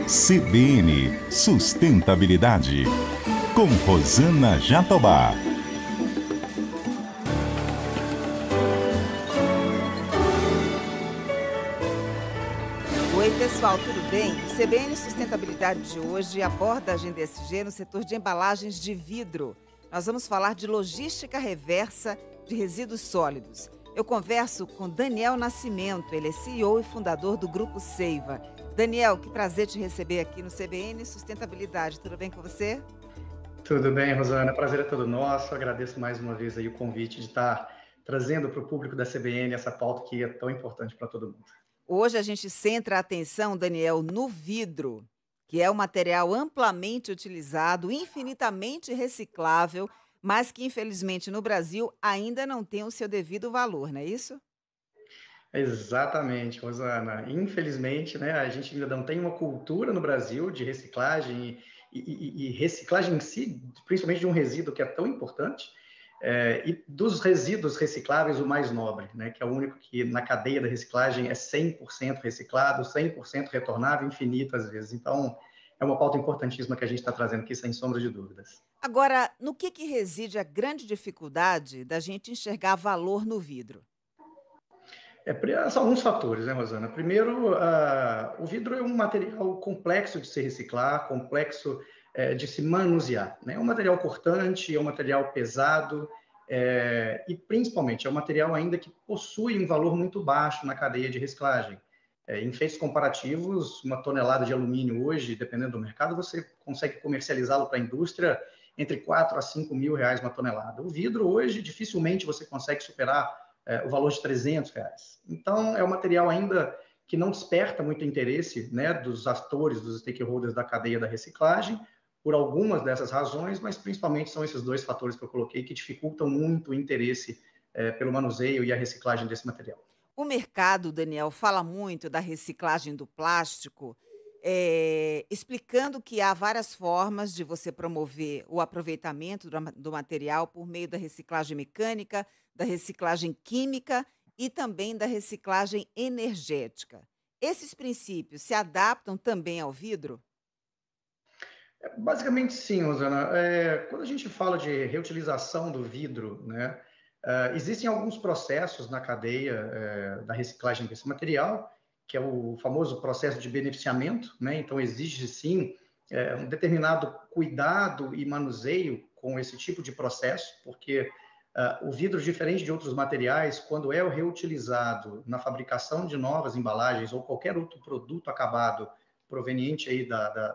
CBN Sustentabilidade, com Rosana Jatobá. Oi, pessoal, tudo bem? O CBN Sustentabilidade de hoje aborda a agenda ESG no setor de embalagens de vidro. Nós vamos falar de logística reversa de resíduos sólidos. Eu converso com Daniel Nascimento, ele é CEO e fundador do Grupo Seiva. Daniel, que prazer te receber aqui no CBN Sustentabilidade. Tudo bem com você? Tudo bem, Rosana. Prazer é todo nosso. Agradeço mais uma vez aí o convite de estar trazendo para o público da CBN essa pauta que é tão importante para todo mundo. Hoje a gente centra a atenção, Daniel, no vidro, que é um material amplamente utilizado, infinitamente reciclável, mas que infelizmente no Brasil ainda não tem o seu devido valor, não é isso? Exatamente, Rosana. Infelizmente, né, a gente ainda não tem uma cultura no Brasil de reciclagem e reciclagem em si, principalmente de um resíduo que é tão importante, e dos resíduos recicláveis o mais nobre, né, que é o único que na cadeia da reciclagem é 100% reciclado, 100% retornável, infinito às vezes. Então, é uma pauta importantíssima que a gente está trazendo aqui, sem sombra de dúvidas. Agora, no que reside a grande dificuldade da gente enxergar valor no vidro? São alguns fatores, né, Rosana? Primeiro, o vidro é um material complexo de se reciclar, complexo de se manusear, né? É um material cortante, é um material pesado e, principalmente, é um material ainda que possui um valor muito baixo na cadeia de reciclagem. Em feitos comparativos, uma tonelada de alumínio hoje, dependendo do mercado, você consegue comercializá-lo para a indústria entre 4 a 5 mil reais uma tonelada. O vidro, hoje, dificilmente você consegue superar o valor de R$ 300. Então, é um material ainda que não desperta muito interesse, né, dos atores, dos stakeholders da cadeia da reciclagem, por algumas dessas razões, mas principalmente são esses dois fatores que eu coloquei que dificultam muito o interesse pelo manuseio e a reciclagem desse material. O mercado, Daniel, fala muito da reciclagem do plástico, explicando que há várias formas de você promover o aproveitamento do material por meio da reciclagem mecânica, da reciclagem química e também da reciclagem energética. Esses princípios se adaptam também ao vidro? Basicamente, sim, Rosana. Quando a gente fala de reutilização do vidro, né, existem alguns processos na cadeia da reciclagem desse material, que é o famoso processo de beneficiamento, né? Então, exige, sim, um determinado cuidado e manuseio com esse tipo de processo, porque o vidro, diferente de outros materiais, quando é reutilizado na fabricação de novas embalagens ou qualquer outro produto acabado proveniente aí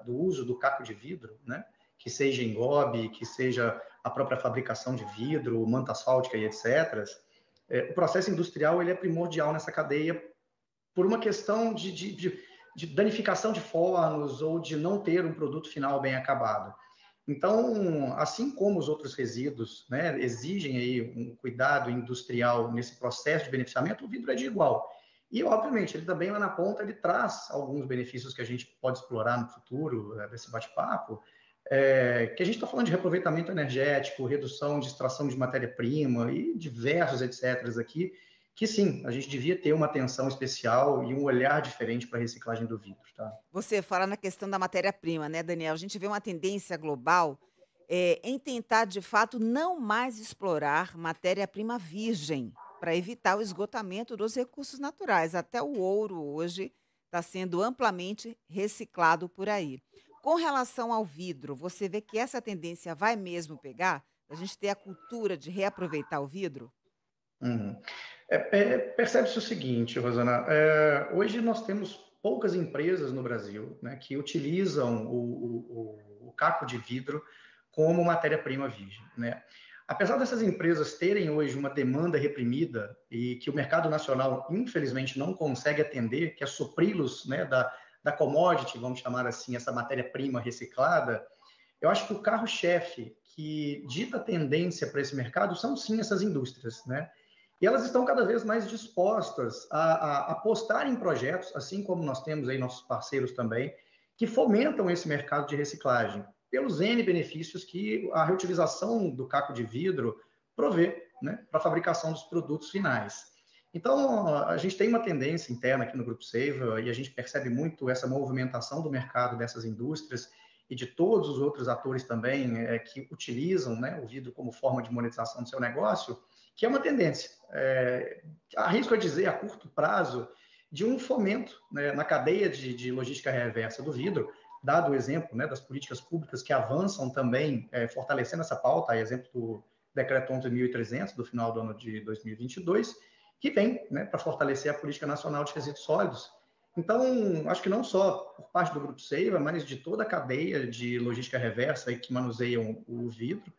do uso do caco de vidro, né? Que seja engobe, que seja a própria fabricação de vidro, manta asfáltica e etc. O processo industrial ele é primordial nessa cadeia por uma questão de danificação de fornos ou de não ter um produto final bem acabado. Então, assim como os outros resíduos, né, exigem aí um cuidado industrial nesse processo de beneficiamento, o vidro é de igual. E, obviamente, ele também lá na ponta, ele traz alguns benefícios que a gente pode explorar no futuro desse bate-papo, que a gente está falando de reaproveitamento energético, redução de extração de matéria-prima e diversos etc. aqui, que sim, a gente devia ter uma atenção especial e um olhar diferente para a reciclagem do vidro, tá? Você fala na questão da matéria-prima, né, Daniel? A gente vê uma tendência global em tentar, de fato, não mais explorar matéria-prima virgem para evitar o esgotamento dos recursos naturais. Até o ouro hoje está sendo amplamente reciclado por aí. Com relação ao vidro, você vê que essa tendência vai mesmo pegar? A gente ter a cultura de reaproveitar o vidro? Uhum. Percebe-se o seguinte, Rosana, hoje nós temos poucas empresas no Brasil, né, que utilizam o caco de vidro como matéria-prima virgem, né? Apesar dessas empresas terem hoje uma demanda reprimida e que o mercado nacional, infelizmente, não consegue atender, que é supri-los, né, da commodity, vamos chamar assim, essa matéria-prima reciclada, eu acho que o carro-chefe que dita a tendência para esse mercado são sim essas indústrias, né? E elas estão cada vez mais dispostas a apostar em projetos, assim como nós temos aí nossos parceiros também, que fomentam esse mercado de reciclagem, pelos N benefícios que a reutilização do caco de vidro provê, né, para a fabricação dos produtos finais. Então, a gente tem uma tendência interna aqui no Grupo Seiva e a gente percebe muito essa movimentação do mercado dessas indústrias e de todos os outros atores também que utilizam, né, o vidro como forma de monetização do seu negócio, que é uma tendência. Arrisco a dizer, a curto prazo, de um fomento, né, na cadeia de logística reversa do vidro, dado o exemplo, né, das políticas públicas que avançam também, fortalecendo essa pauta, exemplo do Decreto 11.300, do final do ano de 2022, que vem, né, para fortalecer a Política Nacional de Resíduos Sólidos. Então, acho que não só por parte do Grupo Seiva, mas de toda a cadeia de logística reversa que manuseiam o vidro,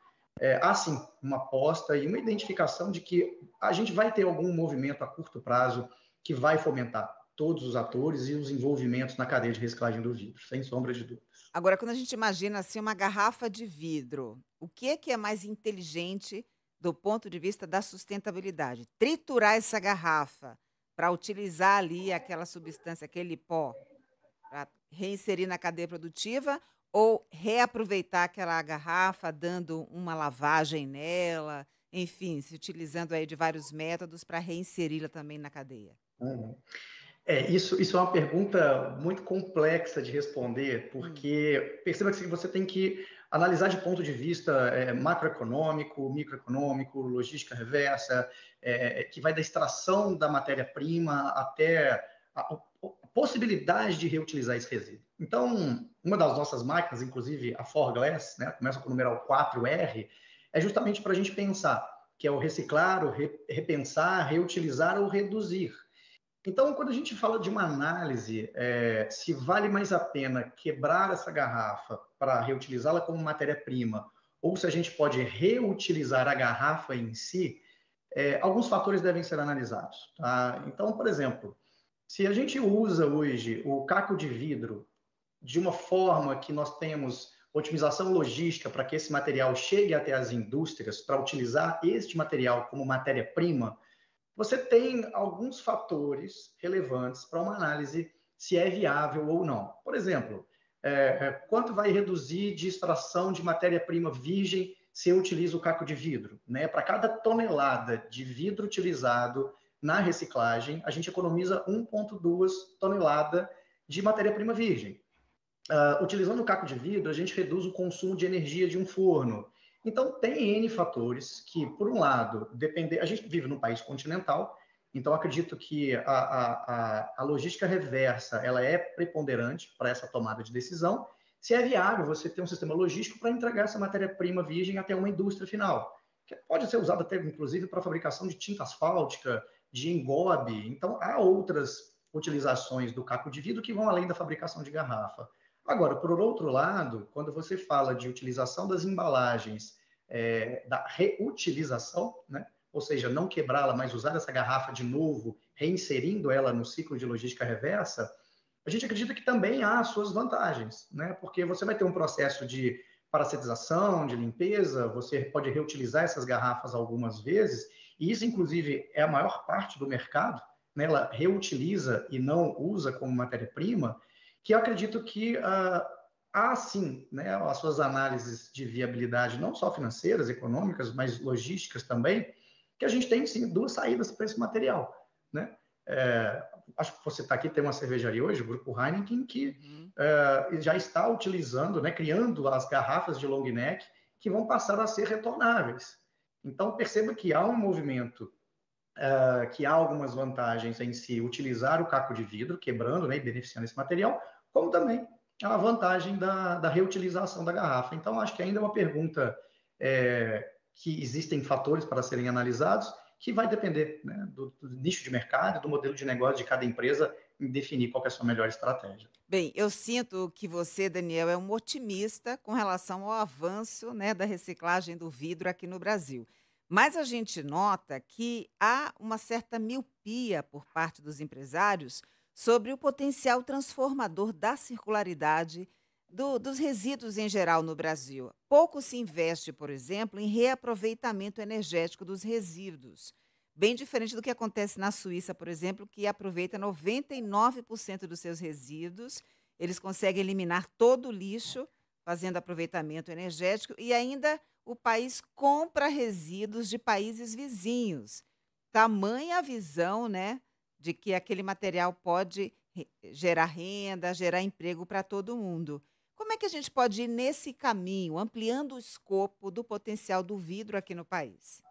há sim uma aposta e uma identificação de que a gente vai ter algum movimento a curto prazo que vai fomentar todos os atores e os envolvimentos na cadeia de reciclagem do vidro, sem sombra de dúvidas. Agora, quando a gente imagina assim uma garrafa de vidro, o que é mais inteligente do ponto de vista da sustentabilidade? Triturar essa garrafa para utilizar ali aquela substância, aquele pó, para reinserir na cadeia produtiva ou reaproveitar aquela garrafa, dando uma lavagem nela, enfim, se utilizando aí de vários métodos para reinseri-la também na cadeia? Uhum. Isso é uma pergunta muito complexa de responder, Hum. porque perceba que você tem que analisar de ponto de vista macroeconômico, microeconômico, logística reversa, que vai da extração da matéria-prima até a possibilidade de reutilizar esse resíduo. Então, uma das nossas máquinas, inclusive a Forglass, né, começa com o numeral 4R, é justamente para a gente pensar, que é o reciclar, o repensar, reutilizar ou reduzir. Então, quando a gente fala de uma análise, se vale mais a pena quebrar essa garrafa para reutilizá-la como matéria-prima, ou se a gente pode reutilizar a garrafa em si, alguns fatores devem ser analisados. Tá? Então, por exemplo, se a gente usa hoje o caco de vidro de uma forma que nós temos otimização logística para que esse material chegue até as indústrias, para utilizar este material como matéria-prima, você tem alguns fatores relevantes para uma análise se é viável ou não. Por exemplo, quanto vai reduzir de extração de matéria-prima virgem se eu utilizo o caco de vidro? Né? Para cada tonelada de vidro utilizado na reciclagem, a gente economiza 1,2 tonelada de matéria-prima virgem. Utilizando o caco de vidro, a gente reduz o consumo de energia de um forno. Então, tem N fatores que, por um lado, a gente vive num país continental, então acredito que a logística reversa ela é preponderante para essa tomada de decisão. Se é viável você ter um sistema logístico para entregar essa matéria-prima virgem até uma indústria final, que pode ser usada até, inclusive, para a fabricação de tinta asfáltica, de engobe. Então, há outras utilizações do caco de vidro que vão além da fabricação de garrafa. Agora, por outro lado, quando você fala de utilização das embalagens, da reutilização, né? Ou seja, não quebrá-la, mas usar essa garrafa de novo, reinserindo ela no ciclo de logística reversa, a gente acredita que também há suas vantagens, né? Porque você vai ter um processo de paracetização, de limpeza, você pode reutilizar essas garrafas algumas vezes, e isso, inclusive, é a maior parte do mercado, né? Ela reutiliza e não usa como matéria-prima, que eu acredito que há sim, né, as suas análises de viabilidade, não só financeiras, econômicas, mas logísticas também, que a gente tem sim duas saídas para esse material. Né? Acho que você está aqui, tem uma cervejaria hoje, o Grupo Heineken, que já está utilizando, né, criando as garrafas de long neck que vão passar a ser retornáveis. Então, perceba que há um movimento que há algumas vantagens em se utilizar o caco de vidro, quebrando, né, e beneficiando esse material, como também a vantagem da reutilização da garrafa. Então, acho que ainda é uma pergunta que existem fatores para serem analisados, que vai depender, né, do nicho de mercado, do modelo de negócio de cada empresa, em definir qual é a sua melhor estratégia. Bem, eu sinto que você, Daniel, é um otimista com relação ao avanço, né, da reciclagem do vidro aqui no Brasil. Mas a gente nota que há uma certa miopia por parte dos empresários sobre o potencial transformador da circularidade dos resíduos em geral no Brasil. Pouco se investe, por exemplo, em reaproveitamento energético dos resíduos. Bem diferente do que acontece na Suíça, por exemplo, que aproveita 99% dos seus resíduos, eles conseguem eliminar todo o lixo, fazendo aproveitamento energético, e ainda o país compra resíduos de países vizinhos. tamanha a visão, né, de que aquele material pode gerar renda, gerar emprego para todo mundo. Como é que a gente pode ir nesse caminho, ampliando o escopo do potencial do vidro aqui no país?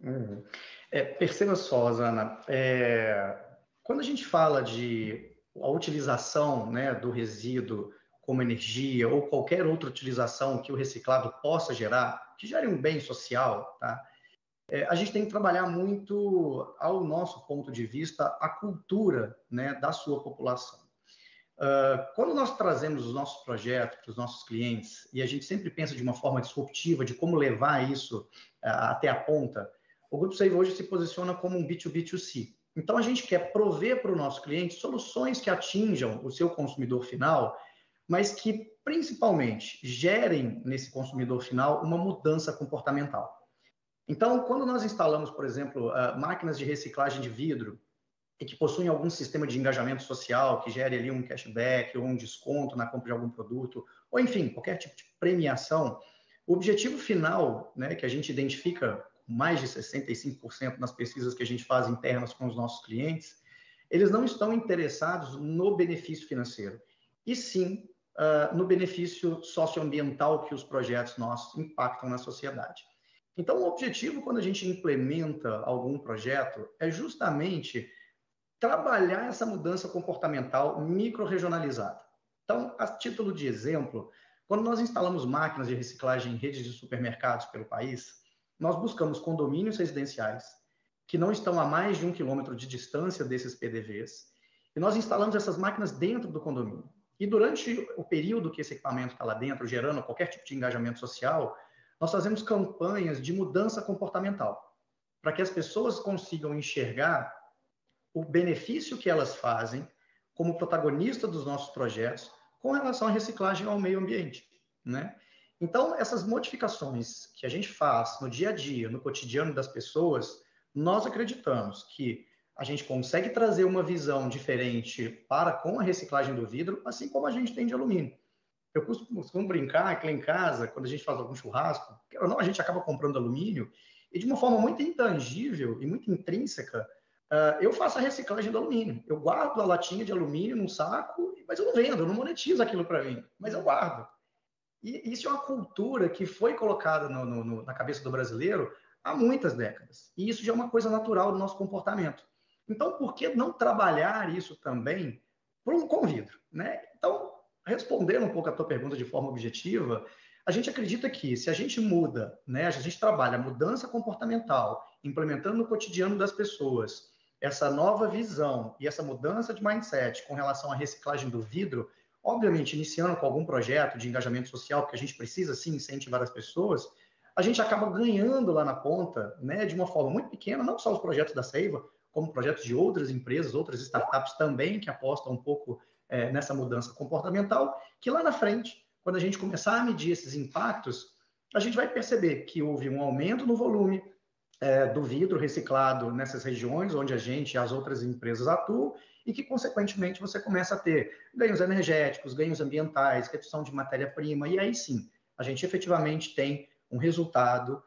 Uhum. Perceba só, Rosana, quando a gente fala de a utilização, né, do resíduo como energia ou qualquer outra utilização que o reciclado possa gerar, que gere um bem social, tá? A gente tem que trabalhar muito, ao nosso ponto de vista, a cultura, né, da sua população. Quando nós trazemos os nossos projetos para os nossos clientes, e a gente sempre pensa de uma forma disruptiva de como levar isso até a ponta, o Grupo Save hoje se posiciona como um B2B2C. Então, a gente quer prover para o nosso cliente soluções que atinjam o seu consumidor final, mas que, principalmente, gerem nesse consumidor final uma mudança comportamental. Então, quando nós instalamos, por exemplo, máquinas de reciclagem de vidro, e que possuem algum sistema de engajamento social que gere ali um cashback ou um desconto na compra de algum produto, ou enfim, qualquer tipo de premiação, o objetivo final, né, que a gente identifica com mais de 65% nas pesquisas que a gente faz internas com os nossos clientes, eles não estão interessados no benefício financeiro, e sim no benefício socioambiental que os projetos nossos impactam na sociedade. Então, o objetivo, quando a gente implementa algum projeto, é justamente trabalhar essa mudança comportamental micro-regionalizada. Então, a título de exemplo, quando nós instalamos máquinas de reciclagem em redes de supermercados pelo país, nós buscamos condomínios residenciais que não estão a mais de 1 quilômetro de distância desses PDVs, e nós instalamos essas máquinas dentro do condomínio. E durante o período que esse equipamento está lá dentro, gerando qualquer tipo de engajamento social, nós fazemos campanhas de mudança comportamental, para que as pessoas consigam enxergar o benefício que elas fazem como protagonista dos nossos projetos com relação à reciclagem ao meio ambiente, né? Então, essas modificações que a gente faz no dia a dia, no cotidiano das pessoas, nós acreditamos que a gente consegue trazer uma visão diferente para com a reciclagem do vidro, assim como a gente tem de alumínio. Eu costumo brincar que lá em casa, quando a gente faz algum churrasco, a gente acaba comprando alumínio, e de uma forma muito intangível e muito intrínseca, eu faço a reciclagem do alumínio. Eu guardo a latinha de alumínio num saco, mas eu não vendo, eu não monetizo aquilo para mim, mas eu guardo. E isso é uma cultura que foi colocada na cabeça do brasileiro há muitas décadas. E isso já é uma coisa natural do nosso comportamento. Então, por que não trabalhar isso também com vidro, né? Então, respondendo um pouco a tua pergunta de forma objetiva, a gente acredita que se a gente muda, né, a gente trabalha a mudança comportamental, implementando no cotidiano das pessoas essa nova visão e essa mudança de mindset com relação à reciclagem do vidro, obviamente iniciando com algum projeto de engajamento social, porque a gente precisa sim incentivar as pessoas, a gente acaba ganhando lá na ponta, né, de uma forma muito pequena, não só os projetos da Seiva, como projetos de outras empresas, outras startups também que apostam um pouco nessa mudança comportamental, que lá na frente, quando a gente começar a medir esses impactos, a gente vai perceber que houve um aumento no volume do vidro reciclado nessas regiões onde a gente e as outras empresas atuam e que, consequentemente, você começa a ter ganhos energéticos, ganhos ambientais, redução de matéria-prima, e aí sim, a gente efetivamente tem um resultado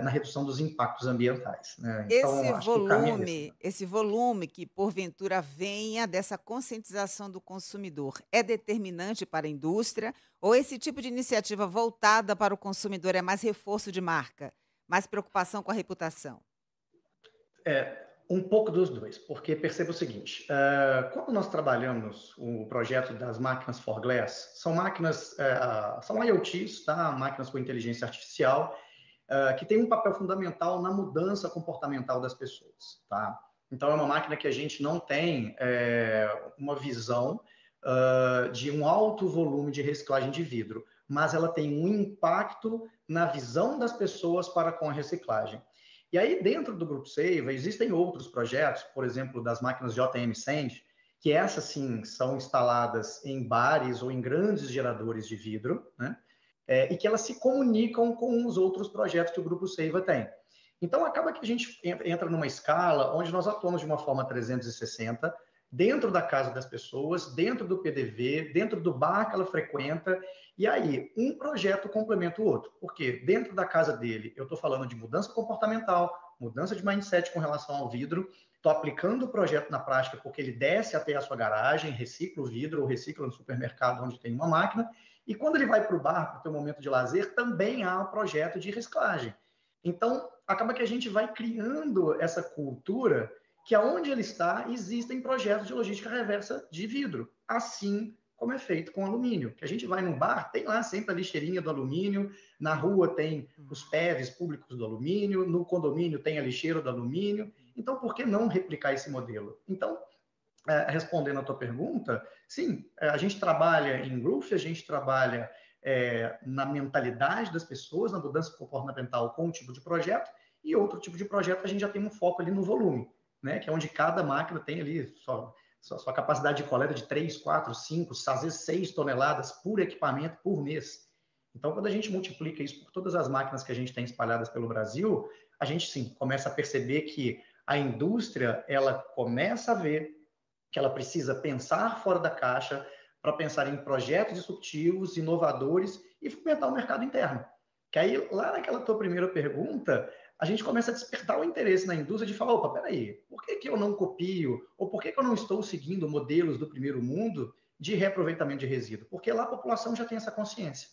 na redução dos impactos ambientais, né? Então, acho que o caminho é esse. Esse volume que porventura venha dessa conscientização do consumidor, é determinante para a indústria ou esse tipo de iniciativa voltada para o consumidor é mais reforço de marca, mais preocupação com a reputação? Um pouco dos dois, porque perceba o seguinte, quando nós trabalhamos o projeto das máquinas for Glass, são máquinas, são IoTs, tá? Máquinas com inteligência artificial, que tem um papel fundamental na mudança comportamental das pessoas, tá? Então, é uma máquina que a gente não tem uma visão de um alto volume de reciclagem de vidro, mas ela tem um impacto na visão das pessoas para com a reciclagem. E aí, dentro do Grupo Seiva, existem outros projetos, por exemplo, das máquinas JM Sand, que essas sim são instaladas em bares ou em grandes geradores de vidro, né? E que elas se comunicam com os outros projetos que o Grupo Seiva tem. Então, acaba que a gente entra numa escala onde nós atuamos de uma forma 360, dentro da casa das pessoas, dentro do PDV, dentro do bar que ela frequenta, e aí um projeto complementa o outro. Porque dentro da casa dele eu estou falando de mudança comportamental, mudança de mindset com relação ao vidro, estou aplicando o projeto na prática porque ele desce até a sua garagem, recicla o vidro ou recicla no supermercado onde tem uma máquina, e quando ele vai para o bar, para o seu momento de lazer, também há um projeto de reciclagem. Então, acaba que a gente vai criando essa cultura que aonde ele está, existem projetos de logística reversa de vidro, assim como é feito com alumínio. Que a gente vai num bar, tem lá sempre a lixeirinha do alumínio, na rua tem os PEVs públicos do alumínio, no condomínio tem a lixeira do alumínio. Então, por que não replicar esse modelo? Então, respondendo a tua pergunta, sim, a gente trabalha em growth, a gente trabalha na mentalidade das pessoas, na mudança comportamental com um tipo de projeto, e outro tipo de projeto a gente já tem um foco ali no volume, né? Que é onde cada máquina tem ali sua capacidade de coleta de 3, 4, 5, às vezes 6 toneladas por equipamento por mês. Então, quando a gente multiplica isso por todas as máquinas que a gente tem espalhadas pelo Brasil, a gente, sim, começa a perceber que a indústria, ela começa a ver que ela precisa pensar fora da caixa para pensar em projetos disruptivos, inovadores e fomentar o mercado interno. Que aí, lá naquela tua primeira pergunta, a gente começa a despertar o interesse na indústria de falar, opa, peraí, por que eu não copio, ou por que eu não estou seguindo modelos do primeiro mundo de reaproveitamento de resíduo? Porque lá a população já tem essa consciência.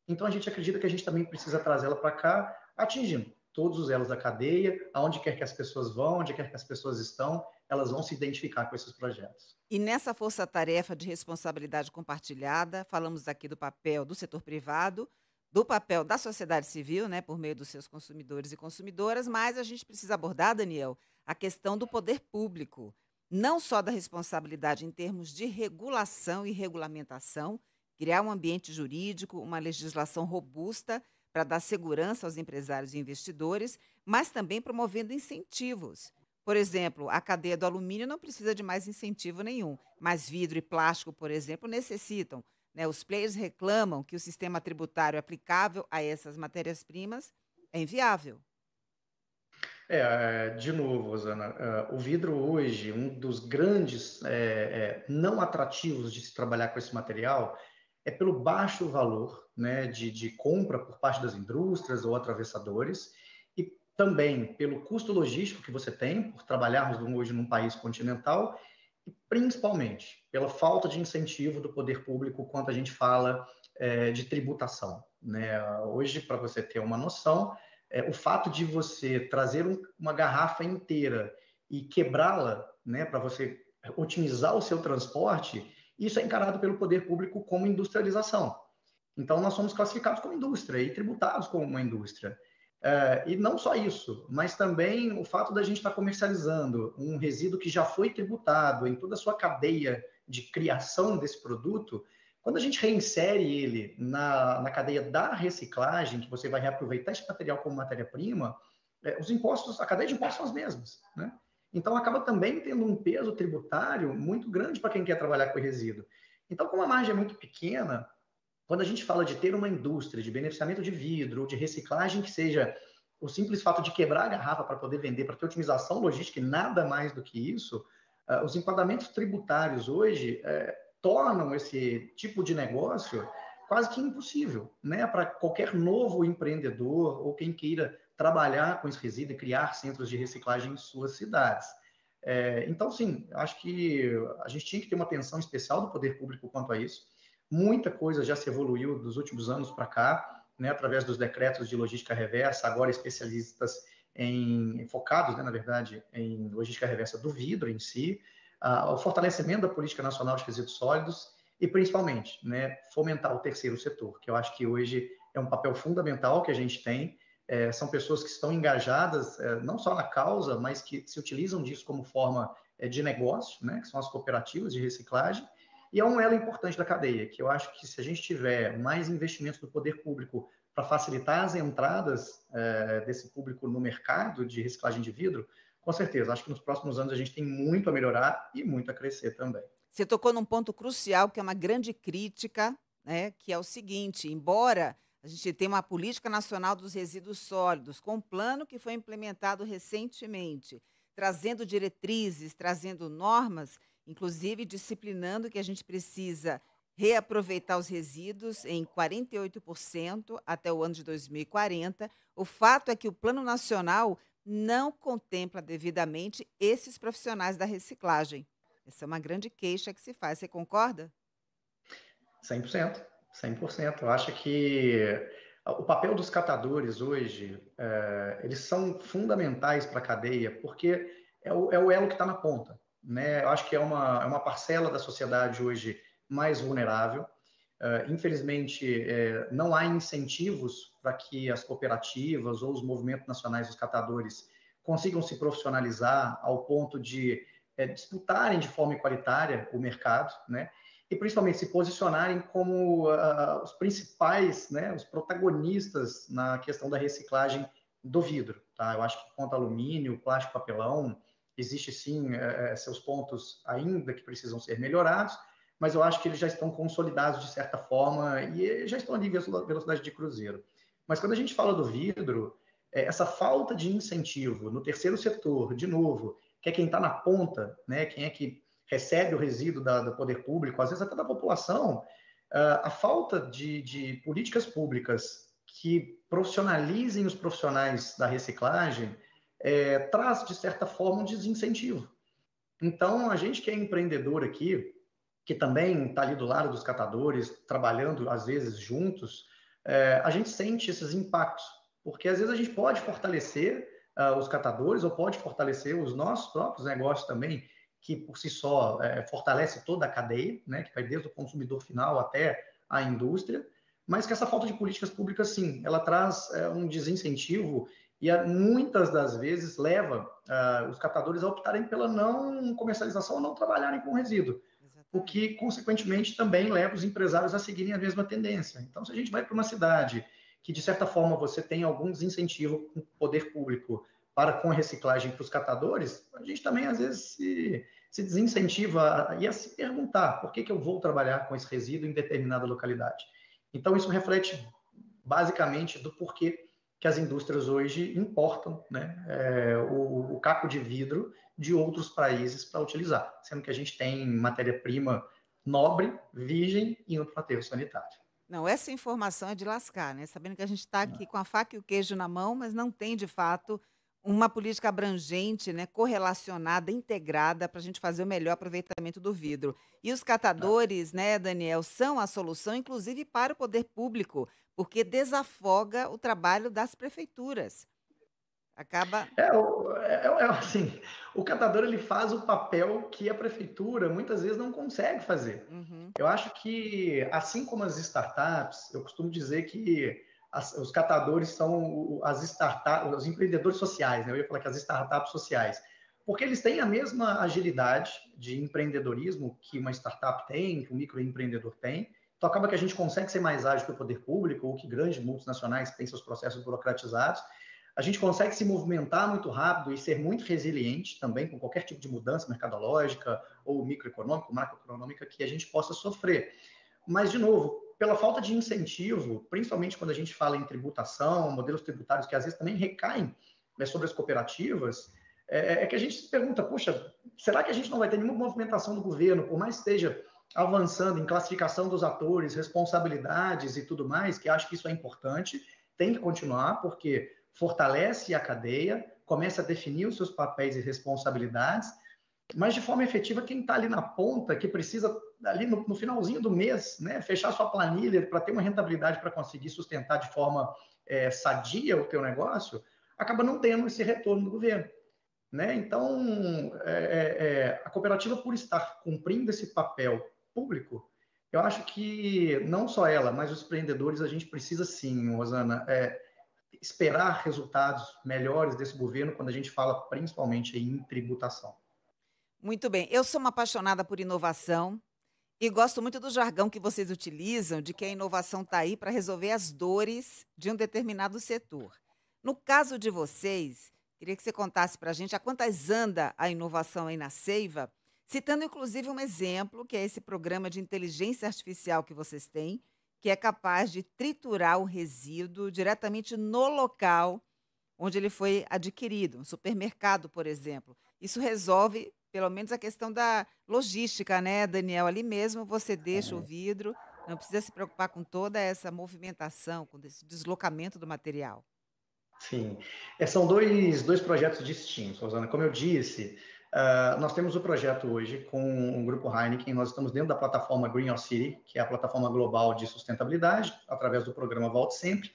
Então, a gente acredita que a gente também precisa trazê-la para cá, atingindo todos os elos da cadeia, aonde quer que as pessoas vão, onde quer que as pessoas estão, elas vão se identificar com esses projetos. E nessa força-tarefa de responsabilidade compartilhada, falamos aqui do papel do setor privado, do papel da sociedade civil, né, por meio dos seus consumidores e consumidoras, mas a gente precisa abordar, Daniel, a questão do poder público, não só da responsabilidade em termos de regulação e regulamentação, criar um ambiente jurídico, uma legislação robusta para dar segurança aos empresários e investidores, mas também promovendo incentivos. Por exemplo, a cadeia do alumínio não precisa de mais incentivo nenhum, mas vidro e plástico, por exemplo, necessitam, né? Os players reclamam que o sistema tributário aplicável a essas matérias-primas é inviável. De novo, Rosana, o vidro hoje, um dos grandes não atrativos de se trabalhar com esse material é pelo baixo valor, né, de compra por parte das indústrias ou atravessadores, e também pelo custo logístico que você tem por trabalharmos hoje num país continental, e principalmente pela falta de incentivo do poder público quando a gente fala de tributação, né? Hoje, para você ter uma noção, o fato de você trazer uma garrafa inteira e quebrá-la, né, para você otimizar o seu transporte, isso é encarado pelo poder público como industrialização. Então, nós somos classificados como indústria e tributados como uma indústria. E não só isso, mas também o fato da gente estar comercializando um resíduo que já foi tributado em toda a sua cadeia de criação desse produto, quando a gente reinsere ele na cadeia da reciclagem, que você vai reaproveitar esse material como matéria-prima, os impostos, a cadeia de impostos são as mesmas, né? Então, acaba também tendo um peso tributário muito grande para quem quer trabalhar com resíduo. Então, como a margem é muito pequena, quando a gente fala de ter uma indústria de beneficiamento de vidro, de reciclagem, que seja o simples fato de quebrar a garrafa para poder vender, para ter otimização logística e nada mais do que isso, os enquadramentos tributários hoje tornam esse tipo de negócio quase que impossível, né, para qualquer novo empreendedor ou quem queira trabalhar com esse resíduo e criar centros de reciclagem em suas cidades. Então, sim, acho que a gente tinha que ter uma atenção especial do poder público quanto a isso. Muita coisa já se evoluiu dos últimos anos para cá, né, através dos decretos de logística reversa, agora especialistas focados, né, na verdade, em logística reversa do vidro em si, o fortalecimento da política nacional de resíduos sólidos e, principalmente, né, fomentar o terceiro setor, que eu acho que hoje é um papel fundamental que a gente tem. São pessoas que estão engajadas não só na causa, mas que se utilizam disso como forma de negócio, né, que são as cooperativas de reciclagem, e é um elo importante da cadeia, que eu acho que se a gente tiver mais investimentos do poder público para facilitar as entradas desse público no mercado de reciclagem de vidro, com certeza, acho que nos próximos anos a gente tem muito a melhorar e muito a crescer também. Você tocou num ponto crucial, que é uma grande crítica, né, que é o seguinte: embora a gente tenha uma política nacional dos resíduos sólidos, com um plano que foi implementado recentemente, trazendo diretrizes, trazendo normas, inclusive disciplinando que a gente precisa reaproveitar os resíduos em 48% até o ano de 2040. O fato é que o Plano Nacional não contempla devidamente esses profissionais da reciclagem. Essa é uma grande queixa que se faz. Você concorda? 100%, 100%. Eu acho que o papel dos catadores hoje, eles são fundamentais para a cadeia, porque é o elo que está na ponta, né? Eu acho que é uma parcela da sociedade hoje mais vulnerável. Infelizmente, não há incentivos para que as cooperativas ou os movimentos nacionais dos catadores consigam se profissionalizar ao ponto de disputarem de forma igualitária o mercado, né? E principalmente se posicionarem como os principais, né, os protagonistas na questão da reciclagem do vidro. Tá? Eu acho que quanto ao alumínio, plástico, papelão, existe sim seus pontos ainda que precisam ser melhorados, mas eu acho que eles já estão consolidados de certa forma e já estão ali em velocidade de cruzeiro. Mas quando a gente fala do vidro, essa falta de incentivo no terceiro setor, de novo, que é quem está na ponta, né, quem é que recebe o resíduo do poder público, às vezes até da população, a falta de políticas públicas que profissionalizem os profissionais da reciclagem traz, de certa forma, um desincentivo. Então, a gente que é empreendedor aqui, que também está ali do lado dos catadores, trabalhando às vezes juntos, a gente sente esses impactos, porque às vezes a gente pode fortalecer os catadores ou pode fortalecer os nossos próprios negócios também, que por si só fortalece toda a cadeia, né, que vai desde o consumidor final até a indústria, mas que essa falta de políticas públicas, sim, ela traz um desincentivo e muitas das vezes leva os catadores a optarem pela não comercialização ou não trabalharem com resíduo, o que, Exatamente. consequentemente, também leva os empresários a seguirem a mesma tendência. Então, se a gente vai para uma cidade que, de certa forma, você tem algum desincentivo com o poder público para com a reciclagem para os catadores, a gente também, às vezes, se desincentiva a se perguntar por que eu vou trabalhar com esse resíduo em determinada localidade. Então, isso reflete, basicamente, do porquê que as indústrias hoje importam, né, o caco de vidro de outros países para utilizar, sendo que a gente tem matéria-prima nobre, virgem e indo para o aterro sanitário. Não, essa informação é de lascar, né? Sabendo que a gente está aqui com a faca e o queijo na mão, mas não tem, de fato, uma política abrangente, né, correlacionada, integrada, para a gente fazer o melhor aproveitamento do vidro. E os catadores, né, Daniel, são a solução, inclusive para o poder público, porque desafoga o trabalho das prefeituras. Acaba. Assim, o catador ele faz o papel que a prefeitura muitas vezes não consegue fazer. Uhum. Eu acho que, assim como as startups, eu costumo dizer que os catadores são as startups, os empreendedores sociais, né? Eu ia falar que as startups sociais, porque eles têm a mesma agilidade de empreendedorismo que uma startup tem, que um microempreendedor tem. Então, acaba que a gente consegue ser mais ágil que o poder público ou que grandes multinacionais têm seus processos burocratizados. A gente consegue se movimentar muito rápido e ser muito resiliente também com qualquer tipo de mudança mercadológica ou microeconômica, ou macroeconômica que a gente possa sofrer. Mas, de novo, pela falta de incentivo, principalmente quando a gente fala em tributação, modelos tributários que às vezes também recaem, né, sobre as cooperativas, que a gente se pergunta, puxa, será que a gente não vai ter nenhuma movimentação do governo, por mais que esteja avançando em classificação dos atores, responsabilidades e tudo mais, que acho que isso é importante, tem que continuar, porque fortalece a cadeia, começa a definir os seus papéis e responsabilidades, mas de forma efetiva, quem está ali na ponta, que precisa, ali no finalzinho do mês, né, fechar sua planilha para ter uma rentabilidade para conseguir sustentar de forma sadia o teu negócio, acaba não tendo esse retorno do governo. Né? Então, a cooperativa, por estar cumprindo esse papel público, eu acho que não só ela, mas os empreendedores, a gente precisa sim, Rosana, esperar resultados melhores desse governo quando a gente fala principalmente em tributação. Muito bem. Eu sou uma apaixonada por inovação e gosto muito do jargão que vocês utilizam de que a inovação está aí para resolver as dores de um determinado setor. No caso de vocês, queria que você contasse para a gente a quantas anda a inovação aí na Seiva, citando inclusive um exemplo, que é esse programa de inteligência artificial que vocês têm, que é capaz de triturar o resíduo diretamente no local onde ele foi adquirido, um supermercado, por exemplo. Isso resolve, pelo menos, a questão da logística, né, Daniel? Ali mesmo você deixa o vidro, não precisa se preocupar com toda essa movimentação, com esse deslocamento do material. Sim. São dois projetos distintos, Rosana. Como eu disse, nós temos o projeto hoje com o Grupo Heineken. Nós estamos dentro da plataforma Green Your City, que é a plataforma global de sustentabilidade, através do programa Volte Sempre,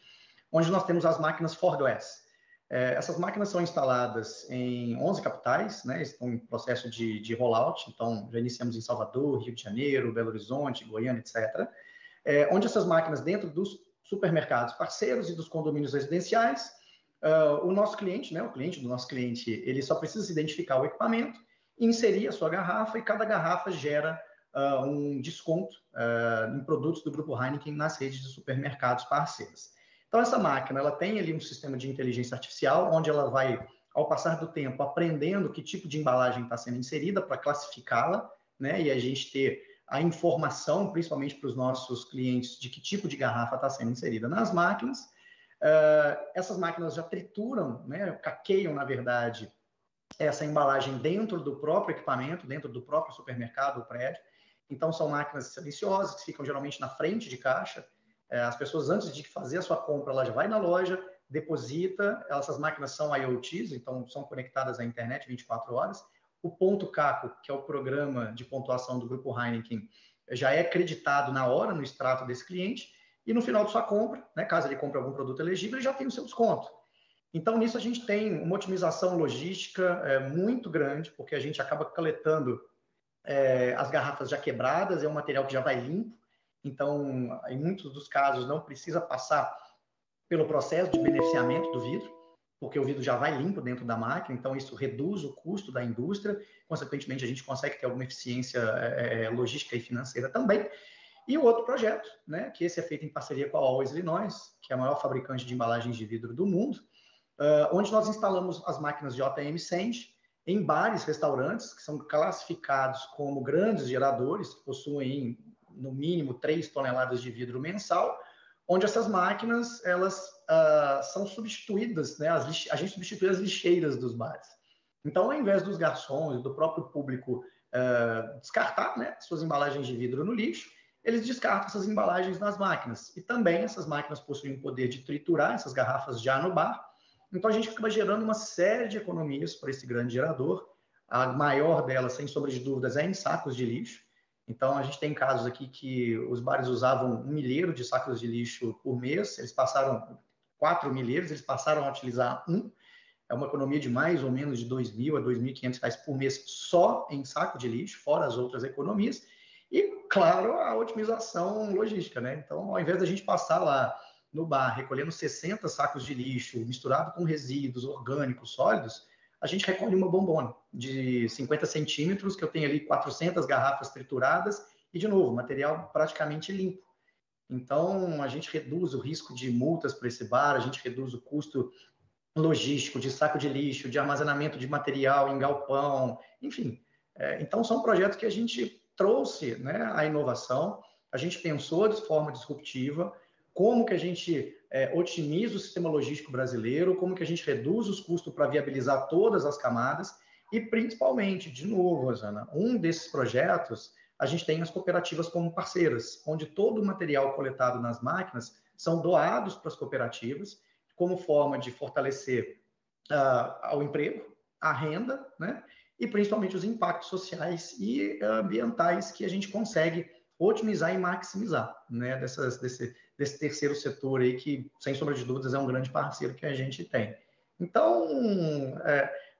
onde nós temos as máquinas For Glass. Essas máquinas são instaladas em 11 capitais, né? Estão em processo de rollout. Então, já iniciamos em Salvador, Rio de Janeiro, Belo Horizonte, Goiânia, etc. Onde essas máquinas, dentro dos supermercados parceiros e dos condomínios residenciais, o nosso cliente, né, o cliente do nosso cliente, ele só precisa se identificar o equipamento, inserir a sua garrafa e cada garrafa gera um desconto em produtos do Grupo Heineken nas redes de supermercados parceiros. Então, essa máquina ela tem ali um sistema de inteligência artificial, onde ela vai, ao passar do tempo, aprendendo que tipo de embalagem está sendo inserida para classificá-la, né, e a gente ter a informação, principalmente para os nossos clientes, de que tipo de garrafa está sendo inserida nas máquinas. Essas máquinas já trituram, né, caqueiam, na verdade, essa embalagem dentro do próprio equipamento, dentro do próprio supermercado ou prédio. Então, são máquinas silenciosas, que ficam geralmente na frente de caixa. As pessoas, antes de fazer a sua compra, ela já vai na loja, deposita. Essas máquinas são IoTs, então são conectadas à internet 24 horas. O Ponto Caco, que é o programa de pontuação do Grupo Heineken, já é acreditado na hora no extrato desse cliente. E no final de sua compra, né, caso ele compre algum produto elegível, ele já tem o seu desconto. Então, nisso a gente tem uma otimização logística muito grande, porque a gente acaba coletando as garrafas já quebradas, é um material que já vai limpo. Então, em muitos dos casos, não precisa passar pelo processo de beneficiamento do vidro, porque o vidro já vai limpo dentro da máquina, então isso reduz o custo da indústria, consequentemente a gente consegue ter alguma eficiência logística e financeira também. E o outro projeto, né, que esse é feito em parceria com a Always Illinois, que é a maior fabricante de embalagens de vidro do mundo, onde nós instalamos as máquinas JM Sand em bares, restaurantes, que são classificados como grandes geradores, que possuem no mínimo 3 toneladas de vidro mensal, onde essas máquinas elas são substituídas, né, a gente substitui as lixeiras dos bares. Então, ao invés dos garçons, do próprio público descartar, né, suas embalagens de vidro no lixo, eles descartam essas embalagens nas máquinas. E também essas máquinas possuem o poder de triturar essas garrafas já no bar. Então, a gente acaba gerando uma série de economias para esse grande gerador. A maior delas, sem sombra de dúvidas, é em sacos de lixo. Então, a gente tem casos aqui que os bares usavam 1 milheiro de sacos de lixo por mês. Eles passaram 4 milheiros, eles passaram a utilizar 1. É uma economia de mais ou menos de R$2.000 a R$2.500 por mês só em saco de lixo, fora as outras economias. E, claro, a otimização logística, né? Então, ao invés da gente passar lá no bar recolhendo 60 sacos de lixo misturado com resíduos orgânicos sólidos, a gente recolhe uma bombona de 50 centímetros, que eu tenho ali 400 garrafas trituradas e, de novo, material praticamente limpo. Então, a gente reduz o risco de multas para esse bar, a gente reduz o custo logístico de saco de lixo, de armazenamento de material em galpão, enfim. Então, são projetos que a gente trouxe, né, a inovação, a gente pensou de forma disruptiva, como que a gente otimiza o sistema logístico brasileiro, como que a gente reduz os custos para viabilizar todas as camadas e, principalmente, de novo, Rosana, um desses projetos, a gente tem as cooperativas como parceiras, onde todo o material coletado nas máquinas são doados para as cooperativas, como forma de fortalecer o emprego, a renda, né? E principalmente os impactos sociais e ambientais que a gente consegue otimizar e maximizar, né? Desse terceiro setor aí que, sem sombra de dúvidas, é um grande parceiro que a gente tem. Então,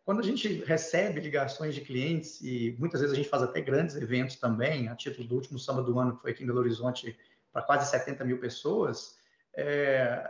quando a gente recebe ligações de clientes, e muitas vezes a gente faz até grandes eventos também, a título do último samba do ano, que foi aqui em Belo Horizonte, para quase 70 mil pessoas,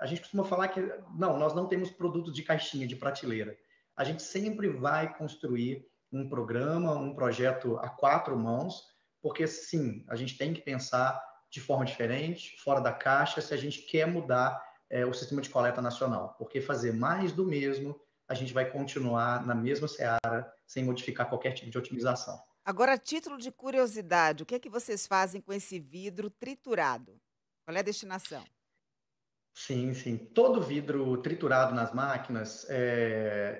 a gente costuma falar que, não, nós não temos produtos de caixinha, de prateleira. A gente sempre vai construir um programa, um projeto a 4 mãos, porque, sim, a gente tem que pensar de forma diferente, fora da caixa, se a gente quer mudar o sistema de coleta nacional. Porque fazer mais do mesmo, a gente vai continuar na mesma seara, sem modificar qualquer tipo de otimização. Agora, a título de curiosidade, o que é que vocês fazem com esse vidro triturado? Qual é a destinação? Sim, sim. Todo vidro triturado nas máquinas,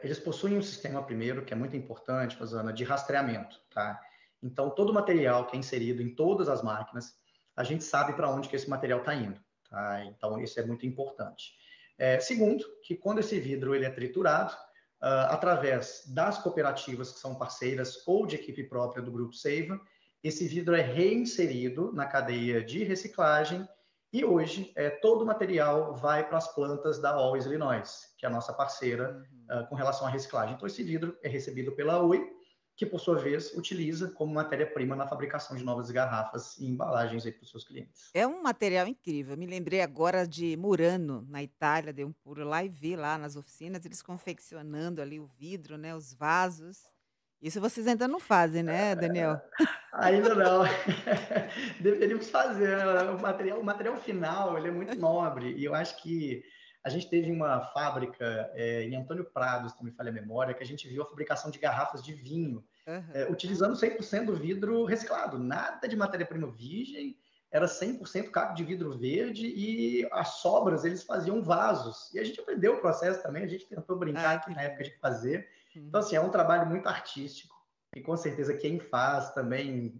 eles possuem um sistema, primeiro, que é muito importante, Rosana, de rastreamento, tá? Então, todo material que é inserido em todas as máquinas, a gente sabe para onde que esse material está indo, tá? Então, isso é muito importante. Segundo, que quando esse vidro ele é triturado, através das cooperativas que são parceiras ou de equipe própria do Grupo Seiva, esse vidro é reinserido na cadeia de reciclagem e hoje todo o material vai para as plantas da Always Illinois, que é a nossa parceira com relação à reciclagem. Então, esse vidro é recebido pela Oi, que, por sua vez, utiliza como matéria-prima na fabricação de novas garrafas e embalagens para os seus clientes. É um material incrível. Eu me lembrei agora de Murano, na Itália, dei um pulo lá e vi lá nas oficinas eles confeccionando ali o vidro, né, os vasos. Isso vocês ainda não fazem, né, Daniel? Ainda não. Deveríamos fazer. O material final ele é muito nobre. E eu acho que a gente teve uma fábrica em Antônio Prado, se não me falha a memória, que a gente viu a fabricação de garrafas de vinho, utilizando 100% do vidro reciclado. Nada de matéria-prima virgem, era 100% caco de vidro verde e as sobras eles faziam vasos. E a gente aprendeu o processo também, a gente tentou brincar aqui na época de fazer. Então, assim, é um trabalho muito artístico. E com certeza quem faz também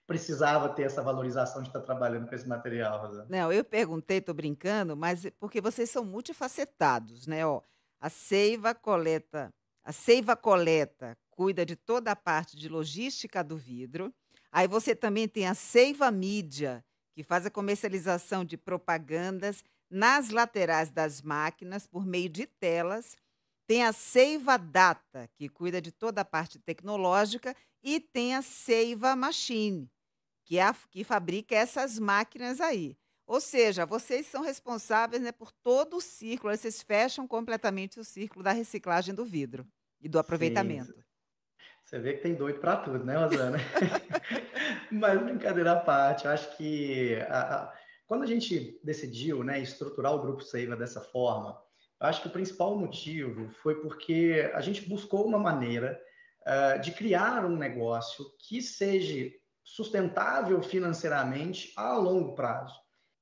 precisava ter essa valorização de estar trabalhando com esse material, Rosana. Não, eu perguntei, tô brincando, mas porque vocês são multifacetados, né? Ó, a Seiva Coleta cuida de toda a parte de logística do vidro. Aí você também tem a Seiva Mídia, que faz a comercialização de propagandas nas laterais das máquinas por meio de telas. Tem a Seiva Data, que cuida de toda a parte tecnológica, e tem a Seiva Machine, que fabrica essas máquinas aí. Ou seja, vocês são responsáveis, né, por todo o círculo, vocês fecham completamente o círculo da reciclagem do vidro e do Sim, aproveitamento. você vê que tem doido para tudo, né, Rosana? Mas brincadeira à parte, eu acho que quando a gente decidiu, né, estruturar o Grupo Seiva dessa forma, eu acho que o principal motivo foi porque a gente buscou uma maneira de criar um negócio que seja sustentável financeiramente a longo prazo.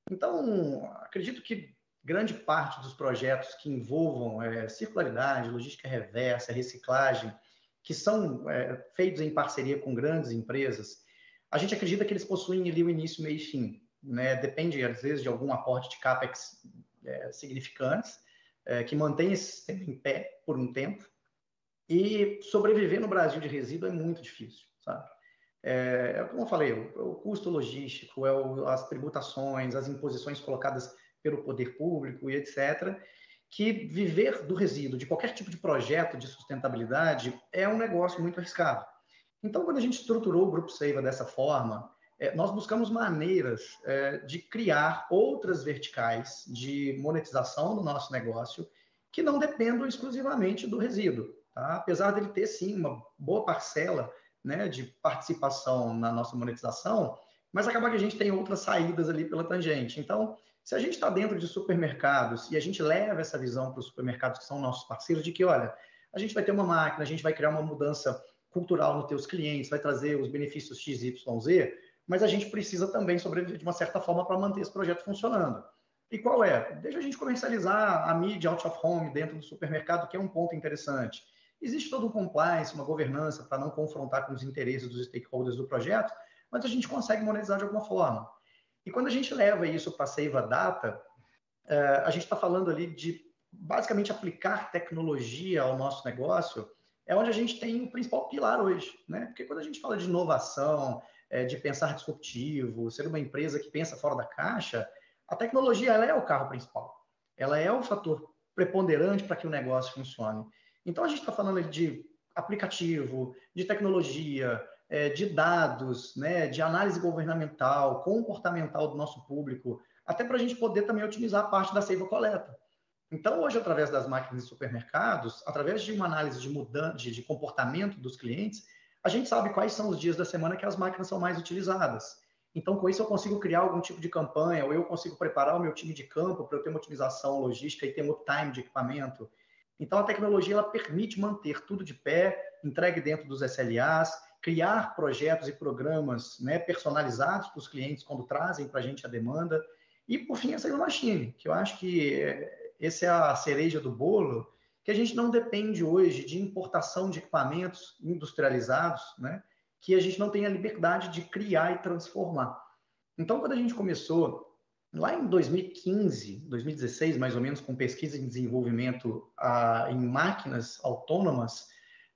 Então, acredito que grande parte dos projetos que envolvam circularidade, logística reversa, reciclagem, que são feitos em parceria com grandes empresas, a gente acredita que eles possuem ali o início, meio e fim. Né? Depende, às vezes, de algum aporte de CAPEX significantes, que mantém esse sistema em pé por um tempo. E sobreviver no Brasil de resíduo é muito difícil, sabe? Como eu falei, o custo logístico, as tributações, as imposições colocadas pelo poder público e etc., que viver do resíduo, de qualquer tipo de projeto de sustentabilidade, é um negócio muito arriscado. Então, quando a gente estruturou o Grupo Seiva dessa forma, nós buscamos maneiras de criar outras verticais de monetização do nosso negócio que não dependam exclusivamente do resíduo. Tá? Apesar dele ter, sim, uma boa parcela, né, de participação na nossa monetização, mas acaba que a gente tem outras saídas ali pela tangente. Então, se a gente está dentro de supermercados e a gente leva essa visão para os supermercados que são nossos parceiros, de que, olha, a gente vai ter uma máquina, a gente vai criar uma mudança cultural nos teus clientes, vai trazer os benefícios X, Y, Z, mas a gente precisa também sobreviver de uma certa forma para manter esse projeto funcionando. E qual é? Deixa a gente comercializar a mídia out of home dentro do supermercado, que é um ponto interessante. Existe todo um compliance, uma governança para não confrontar com os interesses dos stakeholders do projeto, mas a gente consegue monetizar de alguma forma. E quando a gente leva isso para a Seiva Data, a gente está falando ali de basicamente aplicar tecnologia ao nosso negócio, é onde a gente tem o principal pilar hoje, né? Porque quando a gente fala de inovação, de pensar disruptivo, ser uma empresa que pensa fora da caixa, a tecnologia ela é o carro principal. Ela é o fator preponderante para que o negócio funcione. Então, a gente está falando de aplicativo, de tecnologia, de dados, né, de análise governamental, comportamental do nosso público, até para a gente poder também otimizar a parte da Seiva Coleta. Então, hoje, através das máquinas de supermercados, através de uma análise de comportamento dos clientes, a gente sabe quais são os dias da semana que as máquinas são mais utilizadas. Então, com isso, eu consigo criar algum tipo de campanha, ou eu consigo preparar o meu time de campo para eu ter uma otimização logística e ter um uptime de equipamento. Então, a tecnologia ela permite manter tudo de pé, entregue dentro dos SLAs, criar projetos e programas, né, personalizados para os clientes quando trazem para a gente a demanda. E, por fim, a Seiva Machine, que eu acho que essa é a cereja do bolo, que a gente não depende hoje de importação de equipamentos industrializados, né, que a gente não tem a liberdade de criar e transformar. Então, quando a gente começou Lá em 2015, 2016, mais ou menos, com pesquisa e desenvolvimento em máquinas autônomas,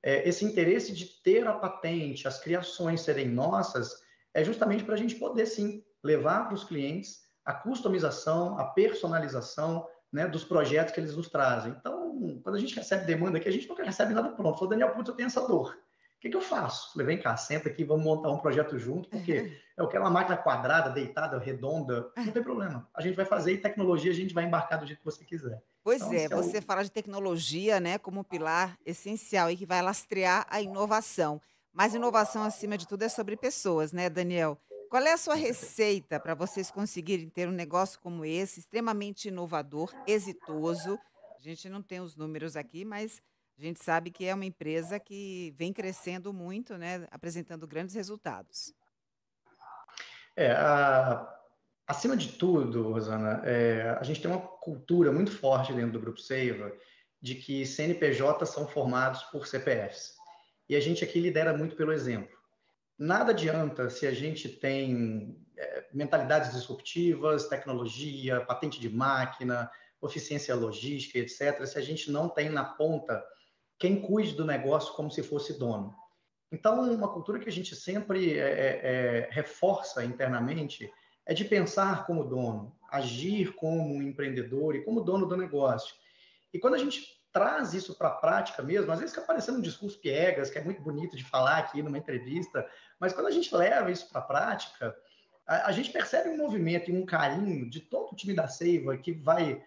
esse interesse de ter a patente, as criações serem nossas, é justamente para a gente poder, sim, levar para os clientes a customização, a personalização, né, dos projetos que eles nos trazem. Então, quando a gente recebe demanda aqui, a gente nunca recebe nada pronto. Falou, Daniel, putz, eu tenho essa dor. O que eu faço? Falei, vem cá, senta aqui, vamos montar um projeto junto, porque eu quero uma máquina quadrada, deitada, redonda, não tem problema. A gente vai fazer e tecnologia a gente vai embarcar do jeito que você quiser. Pois Então, é, você fala de tecnologia, né, como um pilar essencial e que vai lastrear a inovação. Mas inovação, acima de tudo, é sobre pessoas, né, Daniel? Qual é a sua com certeza. receita para vocês conseguirem ter um negócio como esse, extremamente inovador, exitoso? A gente não tem os números aqui, mas a gente sabe que é uma empresa que vem crescendo muito, né, apresentando grandes resultados. É, acima de tudo, Rosana, a gente tem uma cultura muito forte dentro do Grupo Seiva de que CNPJs são formados por CPFs. E a gente aqui lidera muito pelo exemplo. Nada adianta se a gente tem mentalidades disruptivas, tecnologia, patente de máquina, eficiência logística, etc., se a gente não tem na ponta quem cuide do negócio como se fosse dono. Então, uma cultura que a gente sempre reforça internamente é de pensar como dono, agir como um empreendedor e como dono do negócio. E quando a gente traz isso para a prática mesmo, às vezes fica parecendo um discurso piegas, que é muito bonito de falar aqui numa entrevista, mas quando a gente leva isso para a prática, a gente percebe um movimento e um carinho de todo o time da Seiva que vai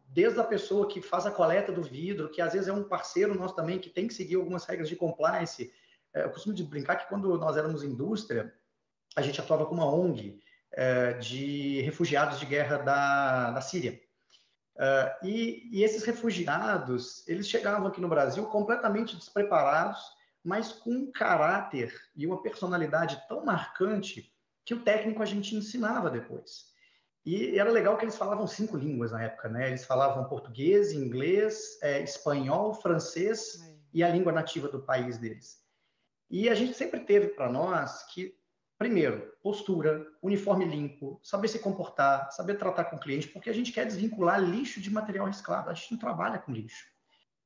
desde a pessoa que faz a coleta do vidro, que às vezes é um parceiro nosso também, que tem que seguir algumas regras de compliance. Eu costumo brincar que quando nós éramos indústria, a gente atuava com uma ONG de refugiados de guerra da Síria. E esses refugiados, eles chegavam aqui no Brasil completamente despreparados, mas com um caráter e uma personalidade tão marcante que o técnico a gente ensinava depois. E era legal que eles falavam 5 línguas na época, né? Eles falavam português, inglês, espanhol, francês e a língua nativa do país deles. E a gente sempre teve para nós que, primeiro, postura, uniforme limpo, saber se comportar, saber tratar com o cliente, porque a gente quer desvincular lixo de material reciclado. A gente não trabalha com lixo.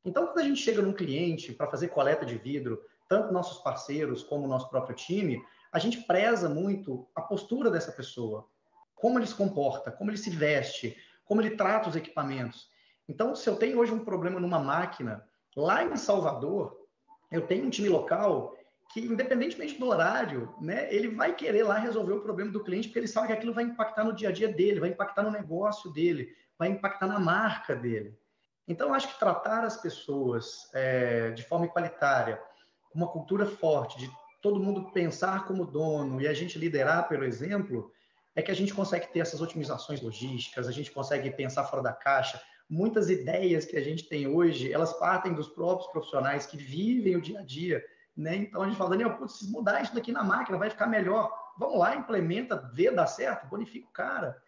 Então, quando a gente chega num cliente para fazer coleta de vidro, tanto nossos parceiros como o nosso próprio time, a gente preza muito a postura dessa pessoa, como ele se comporta, como ele se veste, como ele trata os equipamentos. Então, se eu tenho hoje um problema numa máquina, lá em Salvador, eu tenho um time local que, independentemente do horário, né, ele vai querer lá resolver o problema do cliente, porque ele sabe que aquilo vai impactar no dia a dia dele, vai impactar no negócio dele, vai impactar na marca dele. Então, eu acho que tratar as pessoas de forma igualitária, com uma cultura forte, de todo mundo pensar como dono e a gente liderar pelo exemplo, é que a gente consegue ter essas otimizações logísticas, a gente consegue pensar fora da caixa. Muitas ideias que a gente tem hoje, elas partem dos próprios profissionais que vivem o dia a dia, né? Então a gente fala, Daniel, putz, se mudar isso daqui na máquina vai ficar melhor. Vamos lá, implementa, vê, dá certo, bonifica o cara.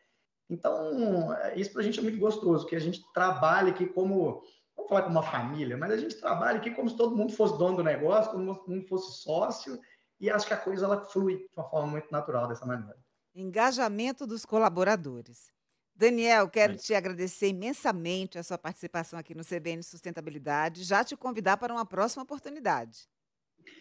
Então, isso pra gente é muito gostoso, que a gente trabalha aqui como, vamos falar como uma família, mas a gente trabalha aqui como se todo mundo fosse dono do negócio, como se todo mundo fosse sócio, e acho que a coisa ela flui de uma forma muito natural dessa maneira. Engajamento dos colaboradores. Daniel, quero te agradecer imensamente a sua participação aqui no CBN Sustentabilidade. Já te convidar para uma próxima oportunidade.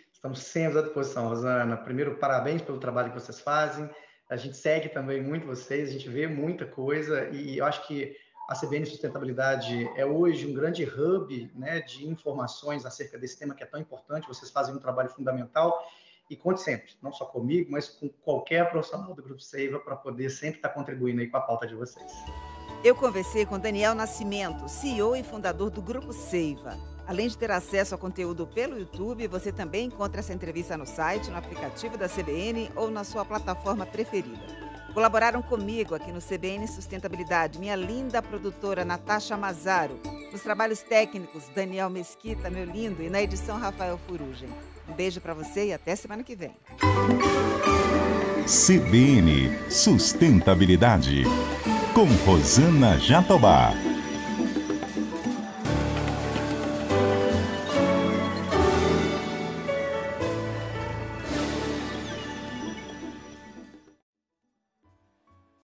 Estamos sempre à disposição, Rosana. Primeiro, parabéns pelo trabalho que vocês fazem. A gente segue também muito vocês, a gente vê muita coisa e eu acho que a CBN Sustentabilidade é hoje um grande hub, né, de informações acerca desse tema que é tão importante. Vocês fazem um trabalho fundamental. E conte sempre, não só comigo, mas com qualquer profissional do Grupo Seiva para poder sempre estar contribuindo aí com a pauta de vocês. Eu conversei com Daniel Nascimento, CEO e fundador do Grupo Seiva. Além de ter acesso ao conteúdo pelo YouTube, você também encontra essa entrevista no site, no aplicativo da CBN ou na sua plataforma preferida. Colaboraram comigo aqui no CBN Sustentabilidade, minha linda produtora Natasha Mazaro, nos trabalhos técnicos Daniel Mesquita, meu lindo, e na edição Rafael Furugem. Um beijo para você e até semana que vem. CBN Sustentabilidade, com Rosana Jatobá.